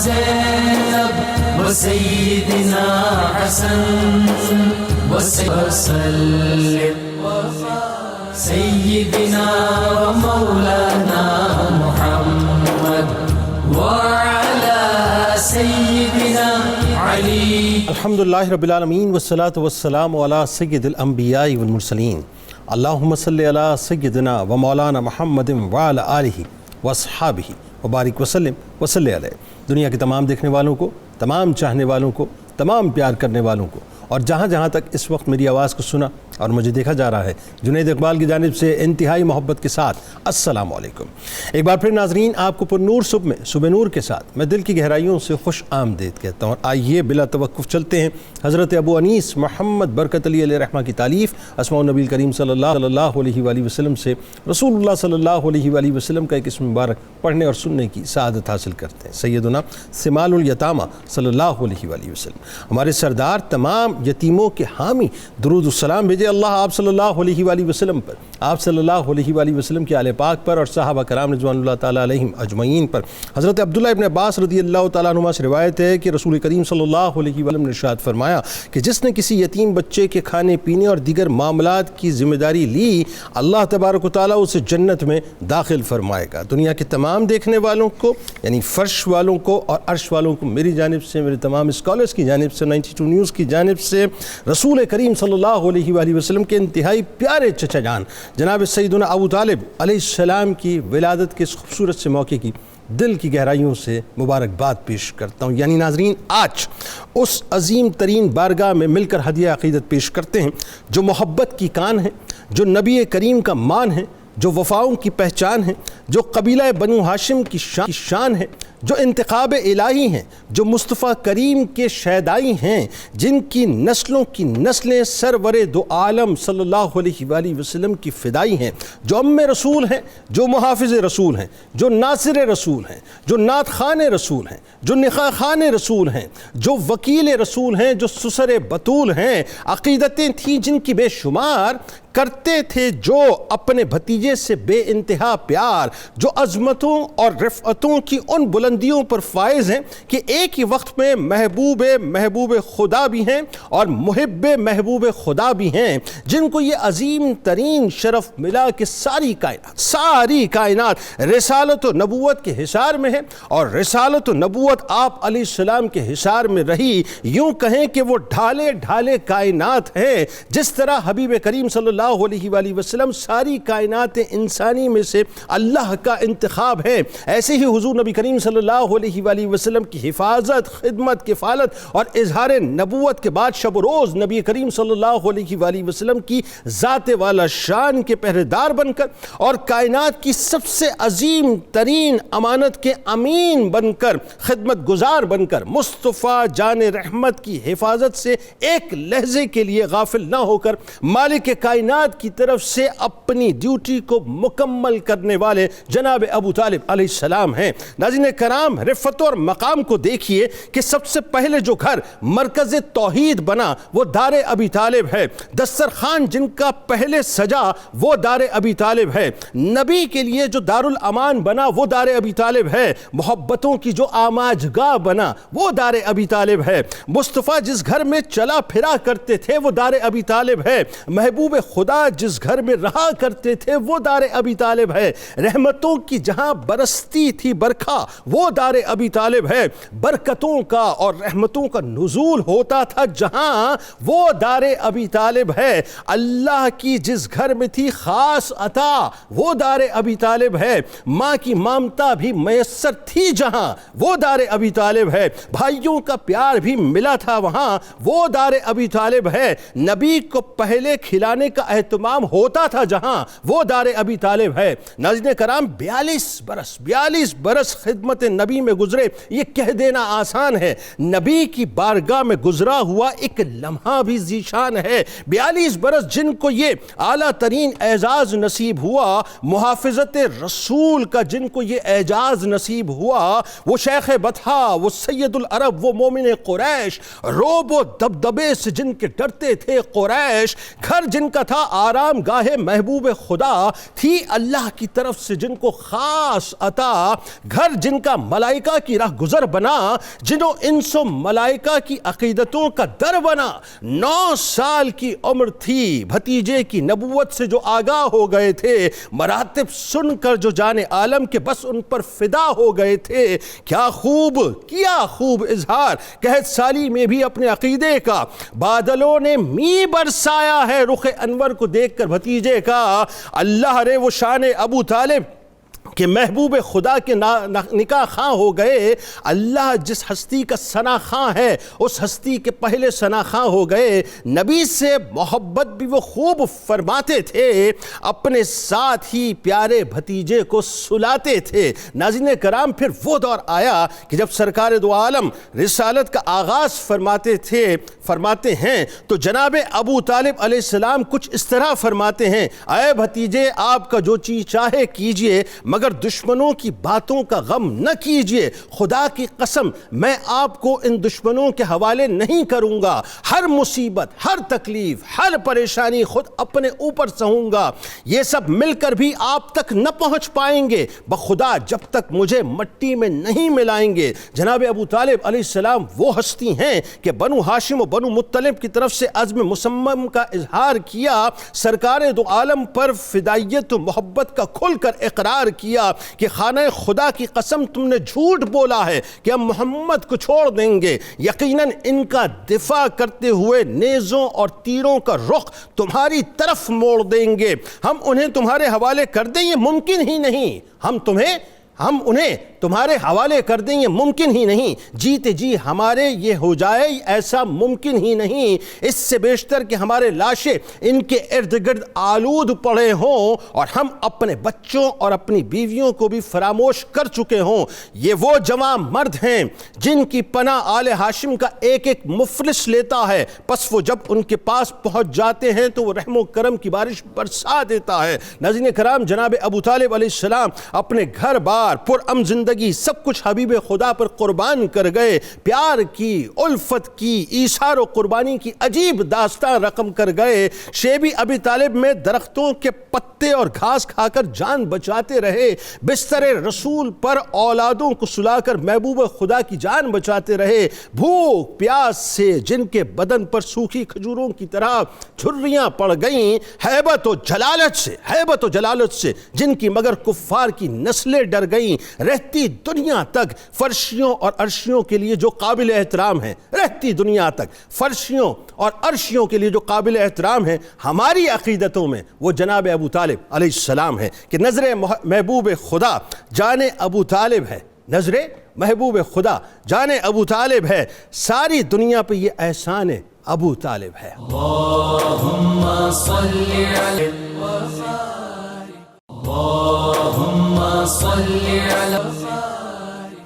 زینب وسیدنا حسن وسلم سیدنا ومولانا محمد وعلى سیدنا علی. الحمدللہ رب العالمین والصلاة والسلام علی سید الانبیاء والمرسلین. اللہم صلی علی سیدنا و مولانا محمد وعلی آلہ واصحابہ وبارک وسلم وصلی علیہ. دنیا کے تمام دیکھنے والوں کو، تمام چاہنے والوں کو، تمام پیار کرنے والوں کو، اور جہاں جہاں تک اس وقت میری آواز کو سنا اور مجھے دیکھا جا رہا ہے، جنید اقبال کی جانب سے انتہائی محبت کے ساتھ السلام علیکم. ایک بار پھر ناظرین، آپ کو پر نور صبح میں صبح نور کے ساتھ میں دل کی گہرائیوں سے خوش آمدید کہتا ہوں. اور آئیے بلا توقف چلتے ہیں حضرت ابو انیس محمد برکت علی علیہ رحمہ کی تالیف اسماء النبی کریم صلی اللہ علیہ وآلہ وسلم سے رسول اللہ صلی اللہ علیہ وآلہ وسلم کا ایک اسم مبارک پڑھنے اور سننے کی سعادت حاصل کرتے ہیں. سیدنا ثمال الیتامہ صلی اللہ علیہ وآلہ وسلم، ہمارے سردار، تمام یتیموں کے حامی، درود السلام بھیجے اللہ آپ صلی اللہ علیہ وآلہ وسلم پر، آپ صلی اللہ علیہ وآلہ وسلم کے آل پاک پر اور صحابہ کرام رضوان اللہ تعالیٰ علیہم اجمعین پر. حضرت عبداللہ ابن عباس رضی اللہ تعالیٰ عنہما سے روایت ہے کہ رسول کریم صلی اللہ علیہ وسلم نے ارشاد فرمایا کہ جس نے کسی یتیم بچے کے کھانے پینے اور دیگر معاملات کی ذمہ داری لی، اللہ تبارک و تعالیٰ اسے جنت میں داخل فرمائے گا. دنیا کے تمام دیکھنے والوں کو، یعنی فرش والوں کو اور عرش والوں کو، میری جانب سے، میرے تمام اسکالرز کی جانب سے، 92 نیوز کی جانب سے، رسول کریم صلی اللہ علیہ وآلہ وسلم کے انتہائی پیارے چچا جان جناب سیدنا ابو طالب علیہ السلام کی ولادت کے اس خوبصورت سے موقع کی دل کی گہرائیوں سے مبارکباد پیش کرتا ہوں. یعنی ناظرین، آج اس عظیم ترین بارگاہ میں مل کر ہدیہ عقیدت پیش کرتے ہیں جو محبت کی کان ہے، جو نبی کریم کا مان ہے، جو وفاؤں کی پہچان ہے، جو قبیلہ بنو ہاشم کی شان ہے، جو انتخاب الہی ہیں، جو مصطفیٰ کریم کے شیدائی ہیں، جن کی نسلوں کی نسلیں سرور دو عالم صلی اللہ علیہ وآلہ وسلم کی فدائی ہیں، جو ام رسول ہیں، جو محافظ رسول ہیں، جو ناصر رسول ہیں، جو نعت خوان رسول ہیں، جو نخا خوان رسول ہیں، جو وکیل رسول ہیں، جو سسر بطول ہیں. عقیدتیں تھیں جن کی بے شمار، کرتے تھے جو اپنے بھتیجے سے بے انتہا پیار، جو عظمتوں اور رفعتوں کی ان بلندیوں پر فائز ہیں کہ ایک ہی وقت میں محبوب خدا بھی ہیں اور محبوب خدا بھی ہیں، جن کو یہ عظیم ترین شرف ملا کہ ساری کائنات رسالت و نبوت کے حصار میں ہے، اور رسالت و نبوت آپ علیہ السلام کے حصار میں رہی. یوں کہیں کہ وہ ڈھالے کائنات ہیں. جس طرح حبیب کریم صلی اللہ علیہ وآلہ وسلم ساری کائنات انسانی میں سے اللہ کا انتخاب ہے، ایسے ہی حضور نبی کریم صلی اللہ علیہ وآلہ وسلم کی حفاظت، خدمت، کفالت اور اظہار نبوت کے بعد شب و روز نبی کریم صلی اللہ علیہ وآلہ وسلم کی ذات والا شان کے پہرے دار بن کر اور کائنات کی سب سے عظیم ترین امانت کے امین بن کر، خدمت گزار بن کر، مصطفیٰ جان رحمت کی حفاظت سے ایک لحظے کے لیے غافل نہ ہو کر مالک کائنات کی طرف سے اپنی ڈیوٹی کو مکمل کرنے والے جناب ابو طالب علیہ السلام ہیں. ناظرین کرام، رفعت اور مقام کو دیکھیے کہ سب سے پہلے جو گھر مرکز توحید بنا وہ دار ابی طالب ہے. دسترخوان جن کا پہلے سجا وہ دار ابی طالب ہے. نبی کے لیے جو دارالامان بنا وہ دار ابی طالب ہے. محبتوں کی جو آماجگاہ بنا وہ دار ابی طالب ہے. مصطفیٰ جس گھر میں چلا پھرا کرتے تھے وہ دار ابی طالب ہے. محبوب خدا جس گھر میں رہا کرتے تھے وہ دار ابی طالب ہے. رحمتوں کی جہاں برستی تھی برکھا وہ دار ابی طالب ہے. برکتوں کا اور رحمتوں کا نزول ہوتا تھا جہاں وہ دار ابی طالب ہے. اللہ کی جس گھر میں تھی خاص عطا وہ دار ابی طالب ہے. ماں کی مامتا بھی میسر تھی جہاں وہ دار ابی طالب ہے. بھائیوں کا پیار بھی ملا تھا وہاں وہ دار ابی طالب ہے. نبی کو پہلے کھلانے کا اہتمام ہوتا تھا جہاں وہ دار ابی طالب ہے. ناظرین کرام، 42 برس خدمت نبی میں گزرے، یہ کہہ دینا آسان ہے. نبی کی بارگاہ میں گزرا ہوا ایک لمحہ بھی ذیشان ہے. 42 برس جن کو یہ اعلیٰ ترین اعزاز نصیب ہوا، محافظت رسول کا جن کو یہ اعزاز نصیب ہوا، وہ شیخ بطحا، وہ سید العرب، وہ مومن قریش، روب و دبدبے سے جن کے ڈرتے تھے قریش، گھر جن کا تھا آرام گاہ محبوب خدا، تھی اللہ کی طرف سے جن کو خاص عطا، گھر جن کا ملائکہ کی راہ گزر بنا، جنہوں انس و ملائکہ کی عقیدتوں کا در بنا۔ 9 سال کی عمر تھی، بھتیجے کی نبوت سے جو آگاہ ہو گئے تھے، مراتب سن کر جو جان عالم کے بس ان پر فدا ہو گئے تھے۔ کیا خوب اظہار قحط سالی میں بھی اپنے عقیدے کا، بادلوں نے می برسایا ہے رخ انور کو دیکھ کر بھتیجے کا۔ اللہ نے وہ شان ابو طالب کہ محبوب خدا کے نکاح خواں ہو گئے، اللہ جس ہستی کا ثنا خواں ہے اس ہستی کے پہلے ثنا خواں ہو گئے۔ نبی سے محبت بھی وہ خوب فرماتے تھے، اپنے ساتھ ہی پیارے بھتیجے کو سلاتے تھے۔ ناظرین کرام، پھر وہ دور آیا کہ جب سرکار دو عالم رسالت کا آغاز فرماتے ہیں تو جناب ابو طالب علیہ السلام کچھ اس طرح فرماتے ہیں، اے بھتیجے، آپ کا جو چیز چاہے کیجئے، مگر دشمنوں کی باتوں کا غم نہ کیجئے۔ خدا کی قسم میں آپ کو ان دشمنوں کے حوالے نہیں کروں گا۔ ہر مصیبت، ہر تکلیف، ہر پریشانی خود اپنے اوپر سہوں گا۔ یہ سب مل کر بھی آپ تک نہ پہنچ پائیں گے بخدا جب تک مجھے مٹی میں نہیں ملائیں گے۔ جناب ابو طالب علیہ السلام وہ ہستی ہیں کہ بنو ہاشم و بنو مطلب کی طرف سے عزم مصمم کا اظہار کیا، سرکار دو عالم پر فدائیت و محبت کا کھل کر اقرار کیا کہ خانہ خدا کی قسم تم نے جھوٹ بولا ہے کہ ہم محمد کو چھوڑ دیں گے۔ یقیناً ان کا دفاع کرتے ہوئے نیزوں اور تیروں کا رخ تمہاری طرف موڑ دیں گے۔ ہم انہیں تمہارے حوالے کر دیں، یہ ممکن ہی نہیں۔ ہم انہیں تمہارے حوالے کر دیں، یہ ممکن ہی نہیں۔ جیتے جی ہمارے یہ ہو جائے، ایسا ممکن ہی نہیں۔ اس سے بیشتر کہ ہمارے لاشیں ان کے ارد گرد آلود پڑے ہوں اور ہم اپنے بچوں اور اپنی بیویوں کو بھی فراموش کر چکے ہوں۔ یہ وہ جوان مرد ہیں جن کی پناہ آل ہاشم کا ایک ایک مفلس لیتا ہے، پس وہ جب ان کے پاس پہنچ جاتے ہیں تو وہ رحم و کرم کی بارش برسا دیتا ہے۔ ناظرین کرام، جناب ابو طالب علیہ السلام اپنے گھر بار، پرامن زندگی، سب کچھ حبیب خدا پر قربان کر گئے۔ پیار کی، الفت کی، ایثار و قربانی کی عجیب داستان رقم کر گئے۔ شیبی ابی طالب میں درختوں کے پتے اور گھاس کھا کر جان بچاتے رہے، بستر رسول پر اولادوں کو سلا کر محبوب خدا کی جان بچاتے رہے۔ بھوک پیاس سے جن کے بدن پر سوکھی کھجوروں کی طرح جھریاں پڑ گئیں، ہیبت و جلالت سے جن کی مگر کفار کی نسلیں ڈر گئیں، رہتی دنیا تک فرشیوں اور عرشیوں کے لیے جو قابل احترام ہیں، رہتی دنیا تک فرشیوں اور عرشیوں کے لیے جو قابل احترام ہیں، ہماری عقیدتوں میں وہ جناب ابو طالب علیہ السلام ہے کہ نظر محبوب خدا جان ابو طالب ہے، نظر محبوب خدا جان ابو طالب ہے، ساری دنیا پہ یہ احسان ابو طالب ہے۔ اللہم صلی علی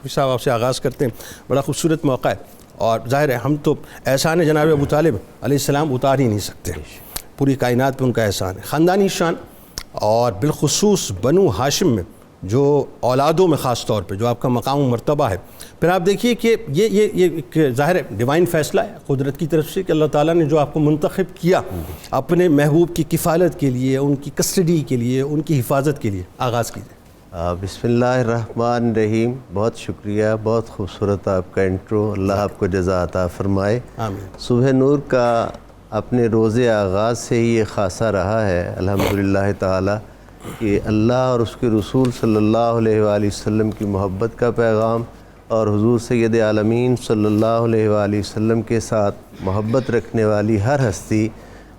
صاحب آپ سے آغاز کرتے ہیں، بڑا خوبصورت موقع ہے اور ظاہر ہے ہم تو احسان جناب ابو طالب علیہ السلام اتار ہی نہیں سکتے، پوری کائنات پہ ان کا احسان ہے، خاندانی شان، اور بالخصوص بنو ہاشم میں جو اولادوں میں خاص طور پہ جو آپ کا مقام و مرتبہ ہے۔ پھر آپ دیکھیے کہ یہ ایک ظاہر ڈیوائن فیصلہ ہے قدرت کی طرف سے کہ اللہ تعالیٰ نے جو آپ کو منتخب کیا اپنے محبوب کی کفالت کے لیے، ان کی کسٹڈی کے لیے، ان کی حفاظت کے لیے۔ آغاز کیجیے۔ بسم اللہ الرحمن الرحیم۔ بہت شکریہ، بہت خوبصورت آپ کا انٹرو، اللہ آپ کو جزا عطا فرمائے۔ آمین۔ صبح نور کا اپنے روز آغاز سے ہی یہ خاصہ رہا ہے الحمدللہ تعالی کہ اللہ اور اس کے رسول صلی اللہ علیہ وآلہ وسلم کی محبت کا پیغام اور حضور سید عالمین صلی اللہ علیہ وآلہ وسلم کے ساتھ محبت رکھنے والی ہر ہستی،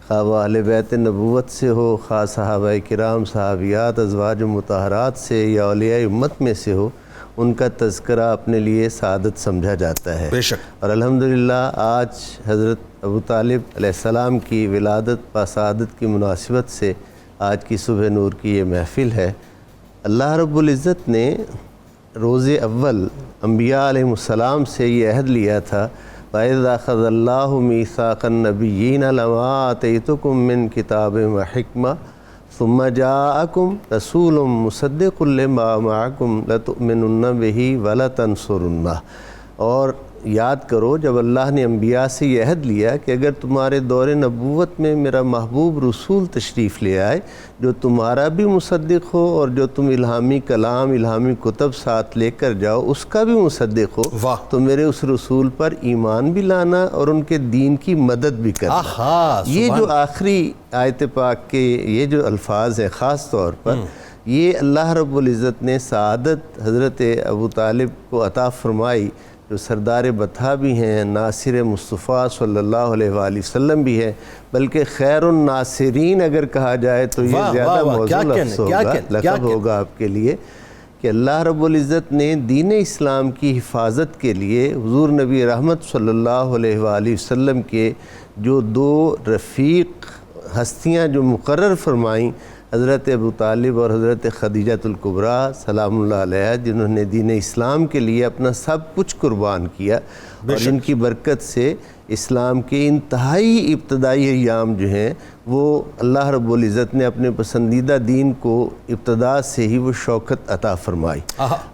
خواہ وہ اہل بیت نبوت سے ہو، خواہ صحابہ کرام، صحابیات، ازواج مطہرات سے یا اولیاء امت میں سے ہو، ان کا تذکرہ اپنے لیے سعادت سمجھا جاتا ہے۔ بے شک۔ اور الحمدللہ آج حضرت ابو طالب علیہ السلام کی ولادت و سعادت کی مناسبت سے آج کی صبح نور کی یہ محفل ہے۔ اللہ رب العزت نے روز اول انبیاء علیہ السلام سے یہ عہد لیا تھا، وَإِذْ أَخَذَ اللَّهُ مِيثَاقَ النَّبِيِّينَ لَمَا آتَيْتُكُم مِّن كِتَابٍ وَحِكْمَةٍ ثُمَّ جَاءَكُمْ رَسُولٌ مُصَدِّقٌ لِّمَا مَعَكُمْ لَتُؤْمِنُنَّ بِهِ وَلَتَنصُرُنَّهُ۔ اور یاد کرو جب اللہ نے انبیاء سے یہ عہد لیا کہ اگر تمہارے دور نبوت میں میرا محبوب رسول تشریف لے آئے جو تمہارا بھی مصدق ہو اور جو تم الہامی کلام الہامی کتب ساتھ لے کر جاؤ اس کا بھی مصدق ہو تو میرے اس رسول پر ایمان بھی لانا اور ان کے دین کی مدد بھی کرنا۔ یہ جو آخری آیت پاک کے یہ جو الفاظ ہیں خاص طور پر یہ اللہ رب العزت نے سعادت حضرت ابو طالب کو عطا فرمائی جو سردار بطحہ بھی ہیں، ناصر مصطفیٰ صلی اللہ علیہ وآلہ وسلم بھی ہیں، بلکہ خیر الناصرین اگر کہا جائے تو یہ زیادہ موضوع لفظ ہوگا، لقب ہوگا آپ کے لیے، کہ اللہ رب العزت نے دین اسلام کی حفاظت کے لیے حضور نبی رحمت صلی اللہ علیہ وآلہ وسلم کے جو دو رفیق ہستیاں جو مقرر فرمائیں، حضرت ابو طالب اور حضرت خدیجۃ الکبریٰ سلام اللہ علیہ، جنہوں نے دین اسلام کے لیے اپنا سب کچھ قربان کیا اور جن کی برکت سے اسلام کے انتہائی ابتدائی ایام جو ہیں وہ اللہ رب العزت نے اپنے پسندیدہ دین کو ابتدا سے ہی وہ شوکت عطا فرمائی۔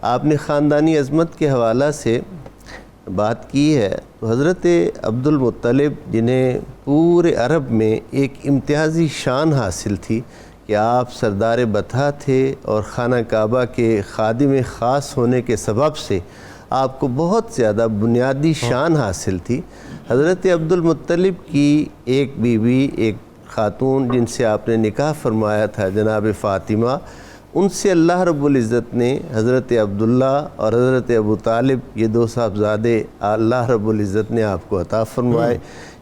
آپ نے خاندانی عظمت کے حوالہ سے بات کی ہے تو حضرت عبد المطلب جنہیں پورے عرب میں ایک امتیازی شان حاصل تھی کہ آپ سردار بطحہ تھے اور خانہ کعبہ کے خادم خاص ہونے کے سبب سے آپ کو بہت زیادہ بنیادی شان حاصل تھی۔ حضرت عبد المطلب کی ایک بیوی ایک خاتون جن سے آپ نے نکاح فرمایا تھا جناب فاطمہ، ان سے اللہ رب العزت نے حضرت عبداللہ اور حضرت ابو طالب یہ دو صاحبزادے اللہ رب العزت نے آپ کو عطا فرمائے۔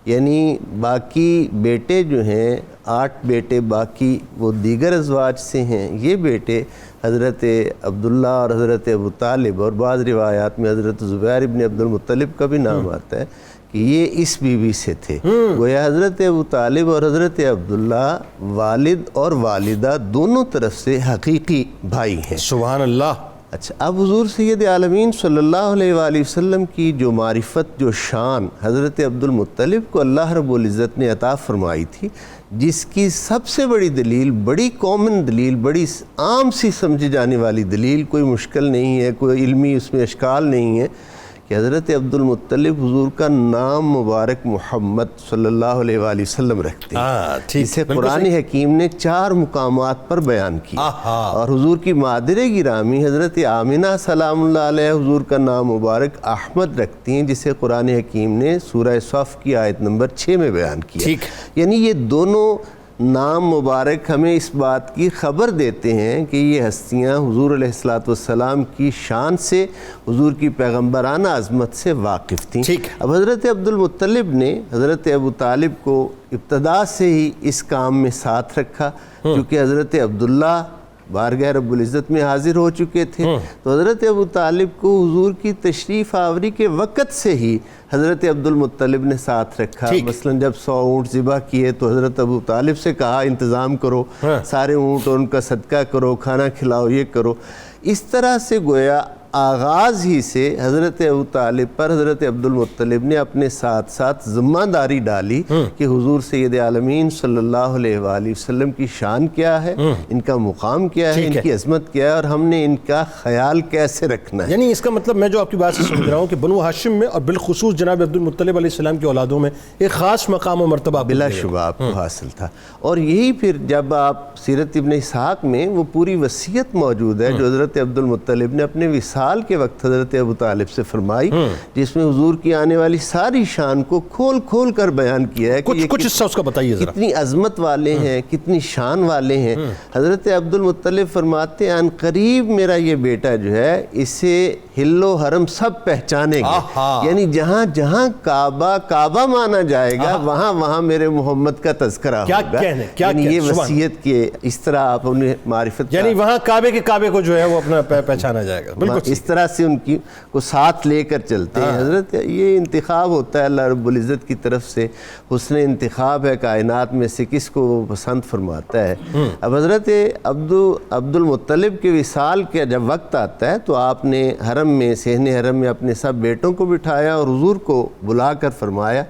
یعنی باقی بیٹے جو ہیں 8 بیٹے باقی وہ دیگر ازواج سے ہیں، یہ بیٹے حضرت عبداللہ اور حضرت ابو طالب، اور بعض روایات میں حضرت زبیر ابن عبد المطلب کا بھی نام آتا ہے کہ یہ اس بیوی سے تھے۔ گویا حضرت ابو طالب اور حضرت عبداللہ والد اور والدہ دونوں طرف سے حقیقی بھائی ہیں۔ سبحان اللہ۔ اچھا، اب حضور سید عالمین صلی اللہ علیہ وآلہ وسلم کی جو معرفت جو شان حضرت عبد المطلب کو اللہ رب العزت نے عطا فرمائی تھی، جس کی سب سے بڑی دلیل، بڑی کامن دلیل، بڑی عام سی سمجھی جانے والی دلیل، کوئی مشکل نہیں ہے، کوئی علمی اس میں اشکال نہیں ہے کہ حضرت عبد المطلب حضور کا نام مبارک محمد صلی اللہ علیہ وآلہ وسلم رکھتے ہیں، جسے قرآن حکیم نے 4 مقامات پر بیان کیا، اور حضور کی مادر گرامی حضرت آمنہ سلام اللہ علیہ حضور کا نام مبارک احمد رکھتی ہیں، جسے قرآن حکیم نے سورہ صف کی آیت نمبر 6 میں بیان کیا۔ یعنی یہ دونوں نام مبارک ہمیں اس بات کی خبر دیتے ہیں کہ یہ ہستیاں حضور علیہ السلام کی شان سے، حضور کی پیغمبرانہ عظمت سے واقف تھیں۔ اب حضرت عبد المطلب نے حضرت ابو طالب کو ابتدا سے ہی اس کام میں ساتھ رکھا، کیونکہ حضرت عبداللہ بارگاہ رب العزت میں حاضر ہو چکے تھے، تو حضرت ابو طالب کو حضور کی تشریف آوری کے وقت سے ہی حضرت عبد المطلب نے ساتھ رکھا۔ مثلا جب 100 اونٹ ذبح کیے تو حضرت ابو طالب سے کہا انتظام کرو، سارے اونٹ اور ان کا صدقہ کرو، کھانا کھلاؤ، یہ کرو۔ اس طرح سے گویا آغاز ہی سے حضرت ابو طالب پر حضرت عبد المطلب نے اپنے ساتھ ساتھ ذمہ داری ڈالی کہ حضور سید عالمین صلی اللہ علیہ وآلہ وسلم کی شان کیا ہے، ان کا مقام کیا ہے، ان کی عظمت کیا ہے، اور ہم نے ان کا خیال کیسے رکھنا ہے۔ یعنی اس کا مطلب میں جو آپ کی بات سے سمجھ رہا ہوں کہ بنو ہاشم میں اور بالخصوص جناب عبد المطلب علیہ السلام کی اولادوں میں ایک خاص مقام و مرتبہ بلا شبہ آپ کو حاصل تھا، اور یہی پھر جب آپ سیرت ابن اسحاق میں وہ پوری وصیت موجود ہے جو حضرت عبد المطلب نے اپنے وصال کے وقت حضرت ابو طالب سے فرمائی، جس میں حضور کی آنے والی ساری شان کو کھول کھول کر بیان کیا ہے کہ کچھ حصہ اس کا بتائیے ذرا، کتنی عظمت والے ہیں، کتنی شان والے ہیں۔ حضرت عبد المطلب فرماتے ہیں ان قریب میرا یہ بیٹا جو ہے اسے ہل و حرم سب پہچانے گے، یعنی جہاں جہاں کعبہ مانا جائے گا وہاں وہاں میرے محمد کا تذکرہ ہوگا۔ یعنی یہ وصیت کے اس طرح آپ اپنی معرفت، یعنی وہاں کعبے کو جو ہے وہ اپنا پہچانا جائے گا، بالکل اس طرح سے ان کی کو ساتھ لے کر چلتے ہیں۔ حضرت یہ انتخاب ہوتا ہے اللہ رب العزت کی طرف سے، حسن انتخاب ہے کائنات میں سے کس کو وہ پسند فرماتا ہے۔ اب حضرت عبد المطلب کے وصال کا جب وقت آتا ہے تو آپ نے حرم میں، صحن حرم میں اپنے سب بیٹوں کو بٹھایا اور حضور کو بلا کر فرمایا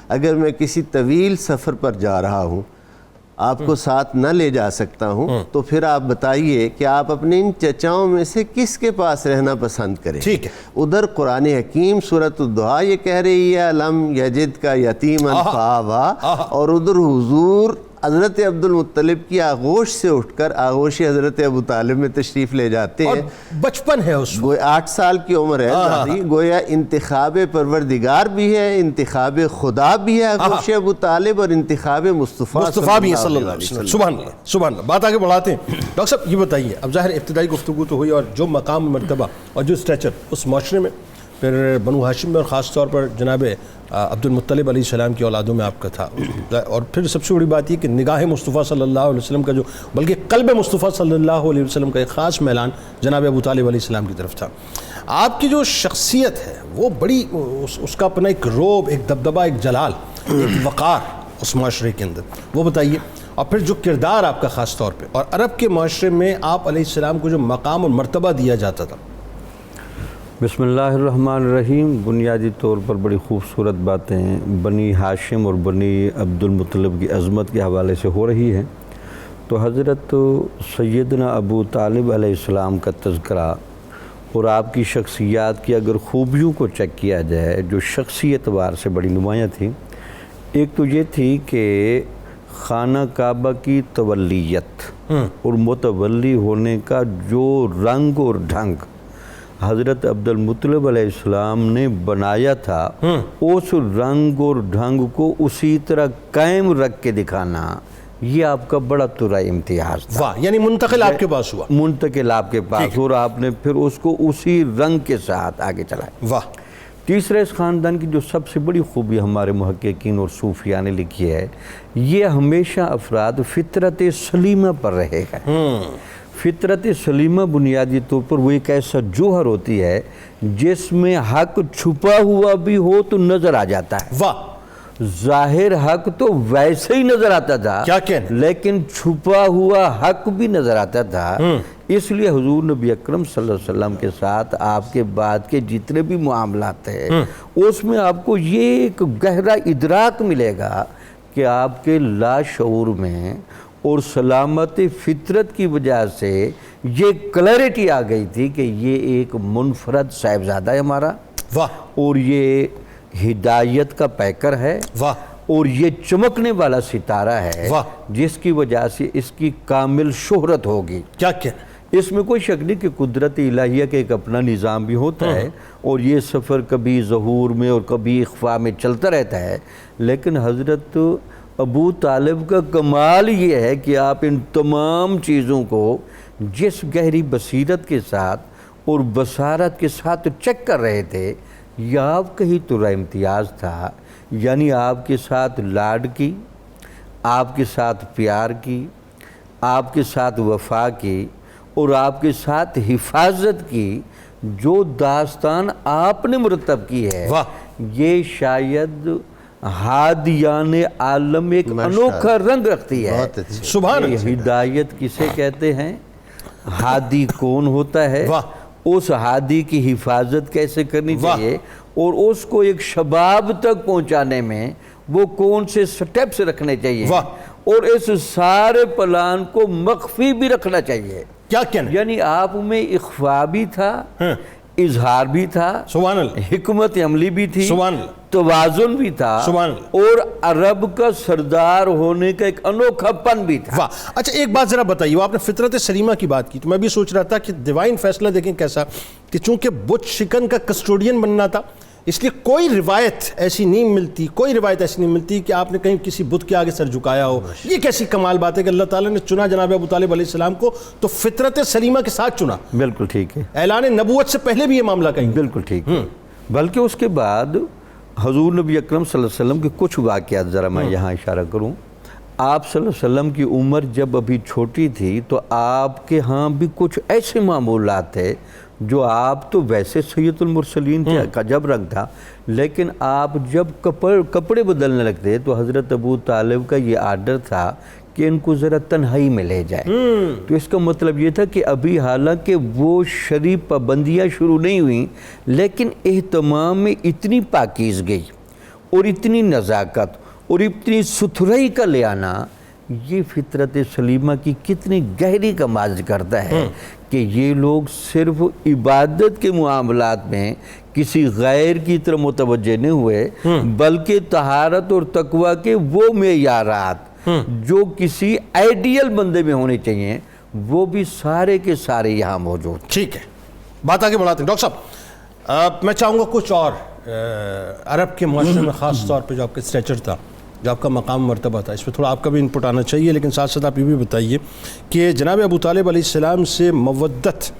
اگر میں کسی طویل سفر پر جا رہا ہوں آپ کو ساتھ نہ لے جا سکتا ہوں تو پھر آپ بتائیے کہ آپ اپنے ان چچاؤں میں سے کس کے پاس رہنا پسند کریں؟ ٹھیک ہے. ادھر قرآن حکیم سورۃ الدحا یہ کہہ رہی ہے لم یجد کا یتیما فآوا، اور ادھر حضور حضرت عبد المطلب کی آغوش سے اٹھ کر آغوش حضرت ابو طالب میں تشریف لے جاتے اور ہیں. بچپن ہے اس وقت، گویا 8 سال کی عمر ہے، گویا انتخاب پروردگار بھی ہے، انتخاب خدا بھی ہے آغوش ابو طالب، اور انتخاب مصطفیٰ بھی ہے صلی اللہ علیہ وسلم. سبحان اللہ سبحان اللہ. بات آگے بڑھاتے ہیں. ڈاکٹر صاحب یہ بتائیے، اب ظاہر ابتدائی گفتگو تو ہوئی، اور جو مقام مرتبہ اور جو اسٹیچر اس معاشرے میں پھر بنو ہاشم میں اور خاص طور پر جناب عبد المطلب علیہ السلام کی اولادوں میں آپ کا تھا، اور پھر سب سے بڑی بات یہ کہ نگاہ مصطفیٰ صلی اللہ علیہ وسلم کا جو بلکہ قلب مصطفیٰ صلی اللہ علیہ وسلم کا ایک خاص میلان جناب ابو طالب علیہ السلام کی طرف تھا. آپ کی جو شخصیت ہے وہ بڑی اس کا اپنا ایک روب، ایک دبدبہ، ایک جلال، ایک وقار اس معاشرے کے اندر، وہ بتائیے. اور پھر جو کردار آپ کا خاص طور پہ، اور عرب کے معاشرے میں آپ علیہ السلام کو جو مقام اور مرتبہ دیا جاتا تھا. بسم اللہ الرحمن الرحیم. بنیادی طور پر بڑی خوبصورت باتیں بنی ہاشم اور بنی عبد المطلب کی عظمت کے حوالے سے ہو رہی ہیں. تو حضرت سیدنا ابو طالب علیہ السلام کا تذکرہ اور آپ کی شخصیات کی اگر خوبیوں کو چیک کیا جائے جو شخصی اعتبار سے بڑی نمایاں تھی، ایک تو یہ تھی کہ خانہ کعبہ کی تولیت اور متولی ہونے کا جو رنگ اور ڈھنگ حضرت عبد المطلب علیہ السلام نے بنایا تھا، اس رنگ اور ڈھنگ کو اسی طرح قائم رکھ کے دکھانا، یہ آپ کا بڑا ترا امتیاز تھا. واہ، یعنی منتقل آپ کے پاس ہوا. منتقل آپ کے پاس، اور آپ نے پھر اس کو اسی رنگ کے ساتھ آگے چلایا. واہ. تیسرے اس خاندان کی جو سب سے بڑی خوبی ہمارے محققین اور صوفیاء نے لکھی ہے، یہ ہمیشہ افراد فطرت سلیمہ پر رہے گا. فطرت سلیمہ بنیادی طور پر وہ ایک ایسا جوہر ہوتی ہے جس میں حق چھپا ہوا بھی ہو تو نظر آ جاتا ہے. واہ. ظاہر حق تو ویسے ہی نظر آتا تھا، کیا کہنا، لیکن چھپا ہوا حق بھی نظر آتا تھا. اس لیے حضور نبی اکرم صلی اللہ علیہ وسلم کے ساتھ آپ کے بعد کے جتنے بھی معاملات ہیں اس میں آپ کو یہ ایک گہرا ادراک ملے گا کہ آپ کے لاشعور میں اور سلامت فطرت کی وجہ سے یہ کلیرٹی آ گئی تھی کہ یہ ایک منفرد صاحبزادہ ہے ہمارا. واہ. اور یہ ہدایت کا پیکر ہے. واہ. اور یہ چمکنے والا ستارہ ہے. واہ. جس کی وجہ سے اس کی کامل شہرت ہوگی. کیا کہنا. اس میں کوئی شک نہیں کہ قدرت الہیہ کا ایک اپنا نظام بھی ہوتا ہے، اور یہ سفر کبھی ظہور میں اور کبھی اخفاء میں چلتا رہتا ہے. لیکن حضرت ابو طالب کا کمال یہ ہے کہ آپ ان تمام چیزوں کو جس گہری بصیرت کے ساتھ اور بصارت کے ساتھ چیک کر رہے تھے، یہ آپ کا ہی ترا امتیاز تھا. یعنی آپ کے ساتھ لاڈ کی، آپ کے ساتھ پیار کی، آپ کے ساتھ وفا کی، اور آپ کے ساتھ حفاظت کی جو داستان آپ نے مرتب کی ہے، یہ شاید ہادیان عالم ایک انوکھا رنگ رکھتی ہے. سبحان اللہ. ہدایت کسے کہتے ہیں؟ ہادی کون ہوتا ہے؟ اس ہادی کی حفاظت کیسے کرنی چاہیے، اور اس کو ایک شباب تک پہنچانے میں وہ کون سے سٹیپس رکھنے چاہیے، اور اس سارے پلان کو مخفی بھی رکھنا چاہیے. کیا کہنا. یعنی آپ میں اخفاء بھی تھا، اظہار بھی تھا، سبحان اللہ، حکمت عملی بھی تھی، سبحان اللہ، توازن بھی تھا، سبحان اللہ، اور عرب کا سردار ہونے کا ایک انوکھا پن بھی تھا. اچھا ایک بات ذرا بتائیے، وہ آپ نے فطرت سلیمہ کی بات کی تو میں بھی سوچ رہا تھا کہ ڈیوائن فیصلہ دیکھیں کیسا کہ چونکہ بت شکن کا کسٹوڈین بننا تھا، اس لیے کوئی روایت ایسی نہیں ملتی کہ آپ نے کہیں کسی بت کے آگے سر جھکایا ہو. یہ کیسی کمال بات ہے کہ اللہ تعالیٰ نے چنا جناب ابو طالب علیہ السلام کو تو فطرت سلیمہ کے ساتھ چنا. بالکل ٹھیک ہے. اعلان نبوت سے پہلے بھی یہ معاملہ کہیں. بالکل ٹھیک ہے. بلکہ اس کے بعد حضور نبی اکرم صلی اللہ علیہ وسلم کے کچھ واقعات ذرا میں یہاں اشارہ کروں. آپ صلی اللہ علیہ وسلم کی عمر جب ابھی چھوٹی تھی تو آپ کے ہاں بھی کچھ ایسے معمولات تھے جو آپ تو ویسے سید المرسلین کا جب رنگ تھا، لیکن آپ جب کپڑے بدلنے لگتے تو حضرت ابو طالب کا یہ آرڈر تھا کہ ان کو ذرا تنہائی میں لے جائے. تو اس کا مطلب یہ تھا کہ ابھی حالانکہ وہ شرعی پابندیاں شروع نہیں ہوئیں، لیکن اہتمام میں اتنی پاکیزگی اور اتنی نزاکت اور اتنی ستھرائی کا لے آنا یہ فطرت سلیمہ کی کتنی گہری کمال کرتا ہے کہ یہ لوگ صرف عبادت کے معاملات میں کسی غیر کی طرف متوجہ نہیں ہوئے، بلکہ طہارت اور تقوی کے وہ معیارات جو کسی آئیڈیل بندے میں ہونے چاہیے وہ بھی سارے کے سارے یہاں موجود۔ ٹھیک ہے، بات آگے بڑھاتے ہیں۔ ڈاکٹر صاحب میں چاہوں گا کچھ اور عرب کے معاشرے میں خاص طور پہ جو آپ کا اسٹیچر تھا، جو آپ کا مقام مرتبہ تھا، اس پہ تھوڑا آپ کا بھی انپٹ آنا چاہیے، لیکن ساتھ ساتھ آپ یہ بھی بتائیے کہ جناب ابو طالب علیہ السلام سے مودت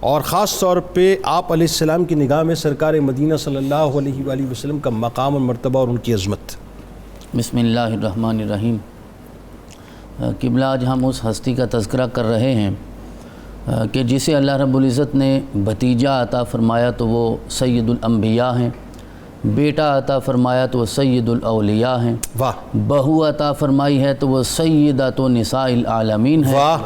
اور خاص طور پہ آپ علیہ السلام کی نگاہ میں سرکار مدینہ صلی اللہ علیہ وآلہ وسلم کا مقام اور مرتبہ اور ان کی عظمت۔ بسم اللہ الرحمن الرحیم۔ قبلہ آج ہم اس ہستی کا تذکرہ کر رہے ہیں کہ جسے اللہ رب العزت نے بھتیجا عطا فرمایا تو وہ سید الانبیاء ہیں، بیٹا عطا فرمایا تو وہ سید الاولیاء ہیں، واہ، بہو عطا فرمائی ہے تو وہ سیدۃ نساء العالمین ہے، واہ،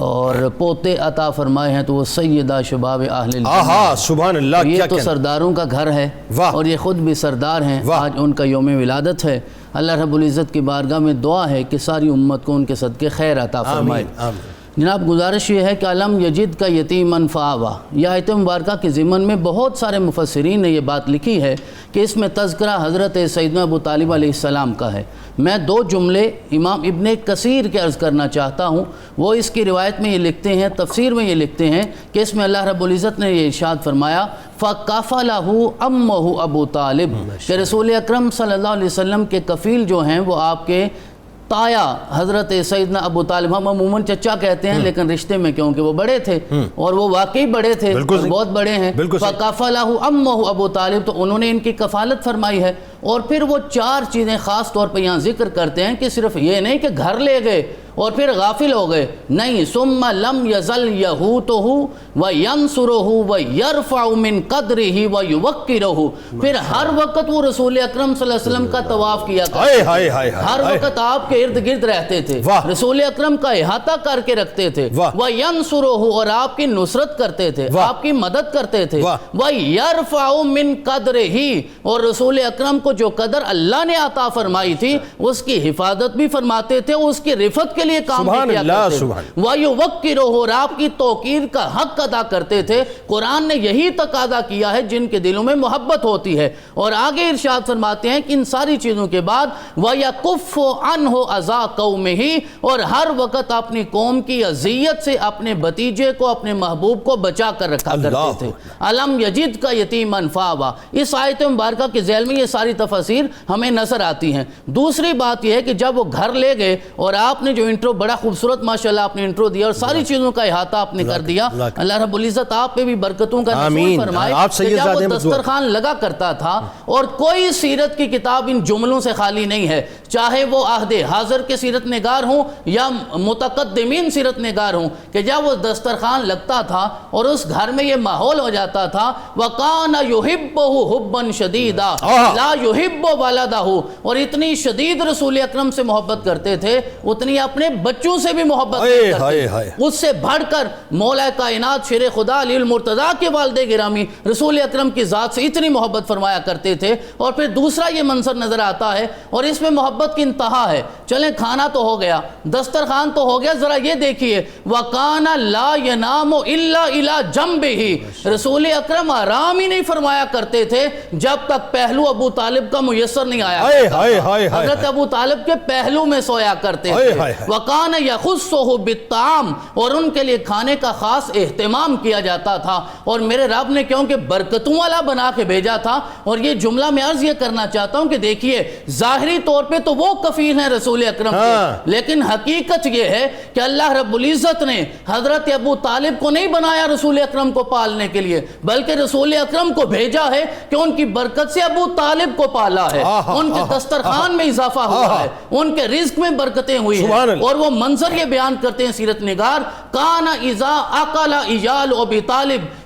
اور پوتے عطا فرمائے ہیں تو وہ سیدہ شباب اہل الجنہ۔ آہا، سبحان اللہ، یہ کیا تو کہنا۔ سرداروں کا گھر ہے واہ، اور یہ خود بھی سردار ہیں۔ واہ، آج ان کا یوم ولادت ہے۔ اللہ رب العزت کی بارگاہ میں دعا ہے کہ ساری امت کو ان کے صدقے خیر عطا فرمائے۔ آمین، آمین۔ جناب گزارش یہ ہے کہ علم یجد کا یتیمن فآویٰ، یہ آیت مبارکہ کے ضمن میں بہت سارے مفسرین نے یہ بات لکھی ہے کہ اس میں تذکرہ حضرت سیدنا ابو طالب علیہ السلام کا ہے۔ میں دو جملے امام ابن کثیر کے عرض کرنا چاہتا ہوں۔ وہ اس کی روایت میں یہ لکھتے ہیں، تفسیر میں یہ لکھتے ہیں کہ اس میں اللہ رب العزت نے یہ ارشاد فرمایا فَكَفَلَهُ أَمُّهُ ابو طالب، کہ رسول اکرم صلی اللہ علیہ وسلم کے کفیل جو ہیں وہ آپ کے تایا حضرت سیدنا ابو طالب، ہم عموماً چچا کہتے ہیں لیکن رشتے میں کیونکہ وہ بڑے تھے اور وہ واقعی بڑے تھے، بہت بڑے ہیں، فَكَفَلَهُ أَمُّهُ ابو طالب، تو انہوں نے ان کی کفالت فرمائی ہے۔ اور پھر وہ چار چیزیں خاص طور پہ یہاں ذکر کرتے ہیں کہ صرف یہ نہیں کہ گھر لے گئے اور پھر غافل ہو گئے، نہیں، ثم لم یزل یہوتہ وینصرہ ویرفع من قدرہ ویوقرہ، پھر ہر وقت وہ رسول اکرم صلی اللہ علیہ وسلم کا طواف کیا کرتے تھے، ہر وقت آپ کے ارد گرد رہتے تھے، رسول اکرم کا احاطہ کر کے رکھتے تھے، وینصرہ، اور آپ کی نصرت کرتے تھے، آپ کی مدد کرتے تھے، ویرفع من قدرہ، اور رسول اکرم کو جو قدر اللہ نے عطا فرمائی تھی اس کی حفاظت بھی فرماتے تھے، اس کی رفت کے لیے کام بھی کیا کرتے تھے، وَيُوَقِّرُهُ، اور آپ کی توقیر کا حق ادا کرتے تھے۔ قرآن نے یہی تقاضا کیا ہے جن کے دلوں میں محبت ہوتی ہے۔ اور آگے ارشاد فرماتے ہیں کہ ان ساری چیزوں کے بعد وَيَكُفُّ عَنْهُ أَذَى قَوْمِهِ، اور ہر وقت اپنی قوم کی اذیت سے اپنے بھتیجے کو، اپنے محبوب کو بچا کر رکھا کرتے تھے۔ علم یجد کا یتیمن فآویٰ، اس آیت مبارکہ کے ذیل میں یہ ساری تفاسیر ہمیں نظر آتی ہیں۔ دوسری بات یہ ہے کہ جب وہ گھر لے گئے اور آپ نے جو انٹرو، بڑا خوبصورت ماشاءاللہ آپ نے انٹرو دیا اور ساری چیزوں کا احاطہ آپ نے کر دیا، اللہ رب العزت آپ پہ بھی برکتوں کا نزول فرمائے کہ جب وہ دسترخوان لگا کرتا تھا، اور کوئی سیرت کی کتاب ان جملوں سے خالی نہیں ہے، چاہے وہ عہد حاضر کے سیرت نگار ہوں یا متقدمین سیرت نگار ہوں، کہ جب وہ دسترخوان لگتا تھا اور اس گھر میں یہ ماحول ہو جاتا تھا، وَقَانَ يُحِبُّهُ حُبًّا شَدِيدًا لَا يُحِبُّ وَلَدَهُ، اور اتنی شدید رسول اکرم سے محبت کرتے تھے اتنی اپنے بچوں سے بھی محبت کرتے، اس سے بڑھ کر مولا کائنات شیر خدا علی المرتضیٰ کے والد گرامی رسول اکرم کی ذات سے اتنی محبت فرمایا کرتے تھے۔ اور پھر دوسرا یہ منظر نظر آتا ہے اور اس میں محبت کی انتہا ہے۔ چلیں کھانا تو ہو گیا، دسترخوان تو ہو گیا، ذرا یہ دیکھیے وَقَانَ لَا يَنَامُ إِلَّا إِلَى جَنبِهِ، رسول اکرم آرام ہی نہیں فرمایا کرتے تھے جب تک پہلو ابو طالب کا میسر نہیں آیا کرتا، حضرت ابو طالب کے پہلو میں سویا کرتے تھے۔ وَقَانَ يَخُصُّهُ بِالطَّعَامِ، اور ان کے لیے کھانے کا خاص اہتمام کیا جاتا تھا، اور میرے رب نے کیونکہ برکتوں والا بنا کے بھیجا تھا۔ اور یہ جملہ میں عرض یہ کرنا چاہتا ہوں کہ دیکھیے ظاہری طور پہ تو وہ کفیل ہیں رسول اکرم کے، لیکن حقیقت یہ ہے کہ اللہ رب العزت نے حضرت ابو طالب کو نہیں بنایا رسول اکرم کو پالنے کے لیے، بلکہ رسول اکرم کو بھیجا ہے کہ ان کی برکت سے ابو طالب کو پالا ہے، ان کے دسترخوان میں اضافہ ہوا ہے، ان کے رزق میں برکتیں ہوئی ہیں۔ اور وہ منظر یہ بیان کرتے ہیں سیرت نگار، کانا اذا اکل عیال ابی طالب،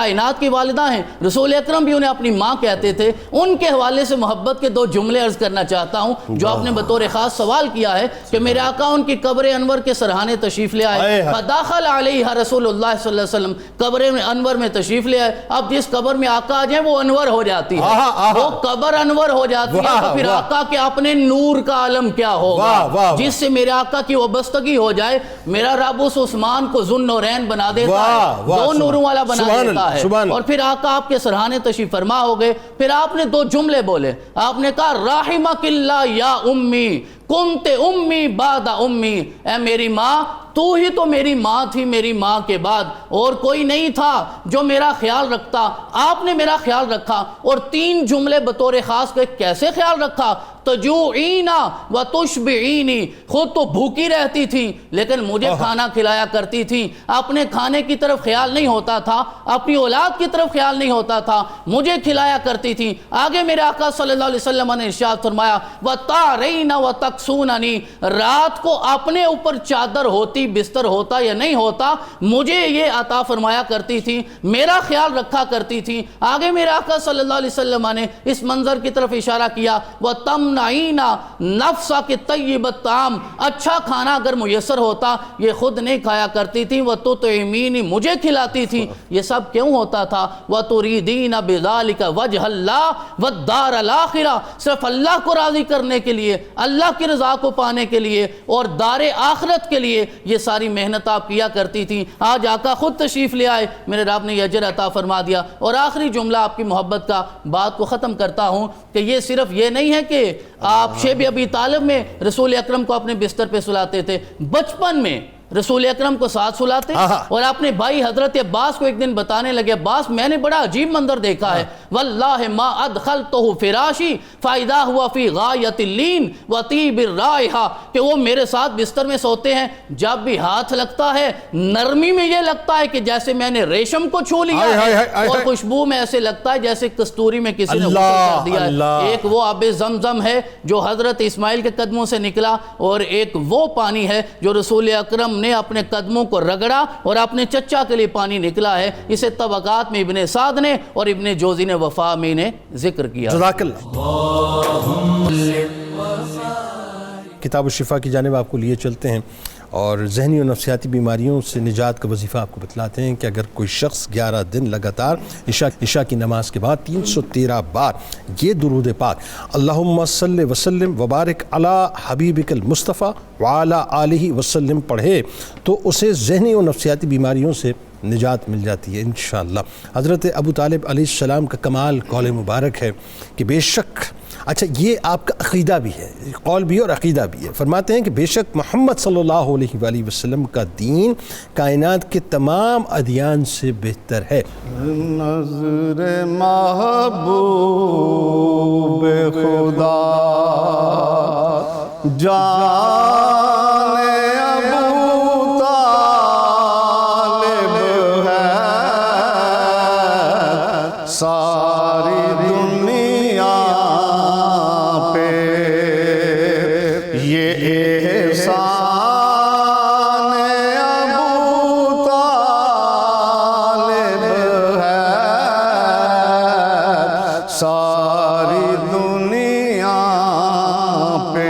کائنات کی والدہ ہیں، رسول اکرم بھی انہیں اپنی ماں کہتے تھے، ان کے حوالے سے محبت کے دو جملے عرض کرنا چاہتا ہوں جو آپ نے بطور خاص سوال کیا ہے کہ میرے آقا ان کی قبر انور کے سرحانے تشریف لے آئے، فداخل علیہ رسول اللہ صلی اللہ علیہ وسلم، قبر انور میں تشریف لے آئے۔ اب جس قبر میں آقا آ جائیں وہ انور ہو جاتی ہے، وہ قبر انور ہو جاتی ہے، تو پھر آقا کے اپنے نور کا عالم کیا ہوگا جس سے میرے آقا کی وابستگی ہو جائے۔ میرا رب اس عثمان کو ذو النورین بنا دیتا ہے، دو نوروں والا بنا دیتا ہے، اور پھر آقا آپ کے سرحانے تشریف فرما ہو گئے۔ پھر آپ نے دو جملے بولے، آپ نے کہا رحمک اللہ یا امی کنت امی بعد امی، اے میری ماں تو ہی تو میری ماں تھی، میری ماں کے بعد اور کوئی نہیں تھا جو میرا خیال رکھتا، آپ نے میرا خیال رکھا۔ اور تین جملے بطور خاص کے کیسے خیال رکھا؟ تجوعینا و تشبعینی، خود تو بھوکی رہتی تھی لیکن مجھے کھانا کھلایا کرتی تھی، اپنے کھانے کی طرف خیال نہیں ہوتا تھا، اپنی اولاد کی طرف خیال نہیں ہوتا تھا، مجھے کھلایا کرتی تھی۔ آگے میرے آقا صلی اللہ علیہ وسلم نے ارشاد فرمایا وَتَعْرَيْنَ وَتَقْسُونَنِي، رات کو اپنے اوپر چادر ہوتی، بستر ہوتا یا نہیں ہوتا، مجھے یہ عطا فرمایا کرتی تھی، میرا خیال رکھا کرتی تھی۔ آگے میرے آقا صلی اللہ علیہ وسلم نے اس منظر کی طرف اشارہ کیا وَتَمْنَعِينَ نَفْسَكِ طَيِّبَ الطَّعَامِ، اچھا کھانا اگر میسر ہوتا یہ خود نہیں کھایا کرتی تھی، وَتُطْعِمِينِ، مجھے کھلاتی تھی۔ یہ سب کیوں ہوتا تھا؟ وَتُرِيدِينَ بِذَلِكَ وَجْهَ اللَّهِ وَالدَّارَ الْآخِرَةِ، صرف اللہ کو راضی کرنے کے لیے، اللہ کی رضا کو پانے کے لیے اور دار آخرت کے لیے یہ ساری محنت آپ کیا کرتی تھی۔ آج آقا خود تشریف لے آئے، میرے رب نے یہ اجر عطا فرما دیا۔ اور آخری جملہ آپ کی محبت کا بات کو ختم کرتا ہوں کہ یہ صرف یہ نہیں ہے کہ آپ شیب ابی طالب میں رسول اکرم کو اپنے بستر پہ سلاتے تھے، بچپن میں رسول اکرم کو ساتھ سلاتے اور اپنے بھائی حضرت عباس کو ایک دن بتانے لگے، عباس میں نے بڑا عجیب منظر دیکھا ہے، واللہ ما ادخلتہ فراشی فاذا ہوا فی غایۃ اللین وطیب الرائحہ، کہ وہ میرے ساتھ بستر میں سوتے ہیں، جب بھی ہاتھ لگتا ہے نرمی میں یہ لگتا ہے کہ جیسے میں نے ریشم کو چھو لیا ہے، اور خوشبو میں ایسے لگتا ہے جیسے کستوری میں کسی نے غسل کر دیا ہے۔ ایک وہ آب زمزم ہے جو حضرت اسماعیل کے قدموں سے نکلا، اور ایک وہ پانی ہے جو رسول اکرم نے اپنے قدموں کو رگڑا اور اپنے چچا کے لیے پانی نکلا ہے۔ اسے طبقات میں ابن سعد نے اور ابن جوزی نے وفا میں نے ذکر کیا۔ جزاک اللہ۔ کتاب الشفا کی جانب آپ کو لیے چلتے ہیں اور ذہنی اور نفسیاتی بیماریوں سے نجات کا وظیفہ آپ کو بتلاتے ہیں کہ اگر کوئی شخص 11 دن لگاتار عشاء کی نماز کے بعد 313 بار یہ درود پاک اللہم صلی وسلم وبارک علی حبیبک المصطفیٰ وعلی آلہ وسلم پڑھے تو اسے ذہنی اور نفسیاتی بیماریوں سے نجات مل جاتی ہے انشاءاللہ۔ حضرت ابو طالب علیہ السلام کا کمال قول مبارک ہے کہ بے شک، اچھا یہ آپ کا عقیدہ بھی ہے، قول بھی اور عقیدہ بھی ہے، فرماتے ہیں کہ بے شک محمد صلی اللہ علیہ وآلہ وسلم کا دین کائنات کے تمام ادیان سے بہتر ہے۔ نظر محبوب خدا جان ابو طالب ہے، ساری دنیا پہ یہ احسان ابو طالب ہے، ساری دنیا پہ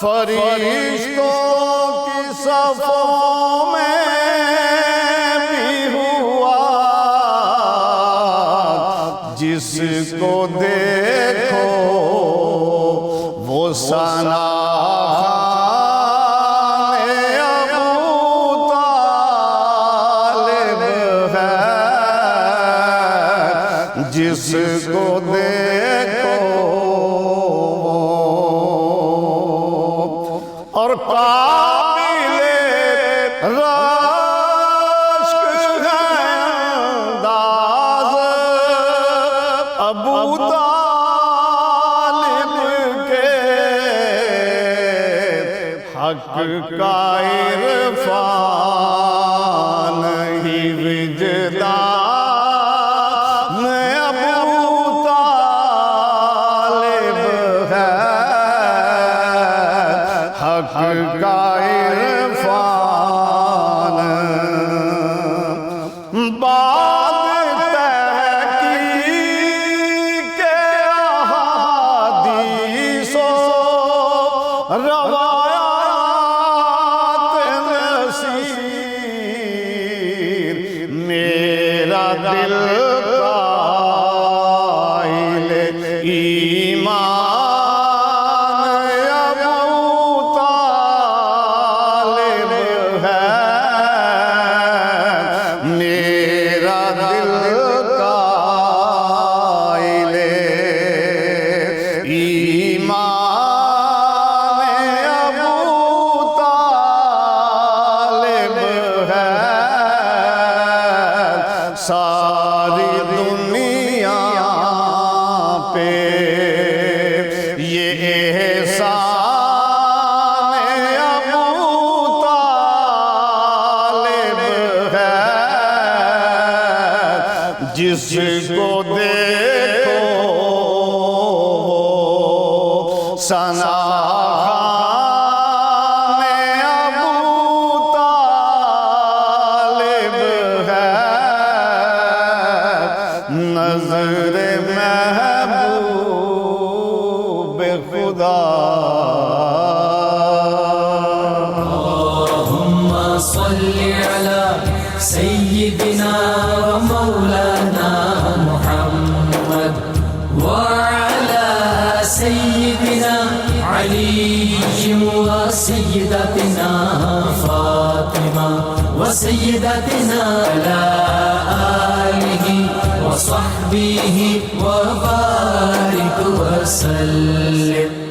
فرشتوں کی صفوں میں بھی ہوا، جس کو دیکھو وہ ثنا جس جس کو دیکھو اور قابل رشک ہے انداز ابو طالب کے حق کا عرفان ہی وجدان ابو طالب ہے حق کا عرفان بعد تحقیق احادیث و روایات نصیر میرا دل قائل ایمان ابو طالب ہے میرا دل قائل ایمان ابو طالب ہے ساری دنیا پہ یہ احسان ابو طالب ہے جس کو دیکھو ثنا ابو طالب ہے نظر محبوب خدا اللهم صل على سيدنا ومولانا محمد وعلى سيدنا علي وسيدتنا فاطمة وسيدتنا على آله وصحبه وبارك وسلم